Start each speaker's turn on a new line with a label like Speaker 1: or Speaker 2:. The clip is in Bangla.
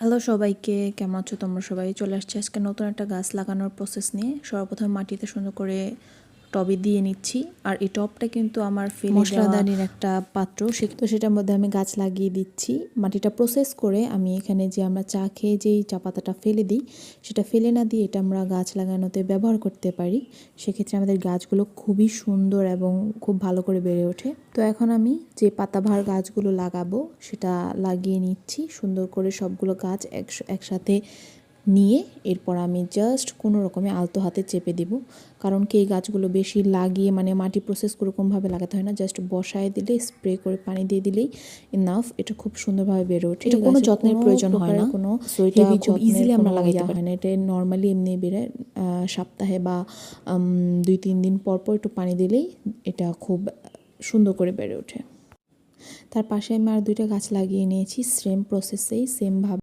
Speaker 1: হ্যালো সবাইকে, কেমন আছো তোমরা সবাই? চলে আসছি আজকে নতুন একটা গাছ লাগানোর প্রসেস নিয়ে। সর্বপ্রথম মাটিতে সুন্দর করে টবে দিয়ে নিচ্ছি। আর এই টবটা কিন্তু আমার মশলাদানির একটা পাত্র, সেটার মধ্যে আমি গাছ লাগিয়ে দিচ্ছি। মাটিটা প্রসেস করে আমি এখানে যে আমরা চা খেয়ে যেই চা পাতাটা ফেলে দিই, সেটা ফেলে না দিয়ে এটা আমরা গাছ লাগানোতে ব্যবহার করতে পারি। সেক্ষেত্রে আমাদের গাছগুলো খুবই সুন্দর এবং খুব ভালো করে বেড়ে ওঠে। তো এখন আমি যে পাতাবাহার গাছগুলো লাগাবো সেটা লাগিয়ে নিচ্ছি সুন্দর করে সবগুলো গাছ একসাথে নিয়ে। এরপর আমি জাস্ট কোনো রকমে আলতো হাতে চেপে দিব, কারণ কি এই গাছগুলো বেশি লাগিয়ে মাটি প্রসেস কোনোরকমভাবে লাগাতে হয় না, জাস্ট বসায় দিলে স্প্রে করে পানি দিয়ে দিলেই ইনাফ। এটা খুব সুন্দরভাবে বেড়ে ওঠে। এটা কোনো যত্নের প্রয়োজন হয় না, সো এটা খুব ইজিলি আমরা লাগাইতে পারি না। এটা নর্মালি এমনি বেড়ে সপ্তাহে বা 2-3 দিন পর পর একটু পানি দিলেই এটা খুব সুন্দর করে বেড়ে ওঠে। তার পাশে আমি আর 2টা গাছ লাগিয়ে নিয়েছি সেম প্রসেসেই, সেমভাবে।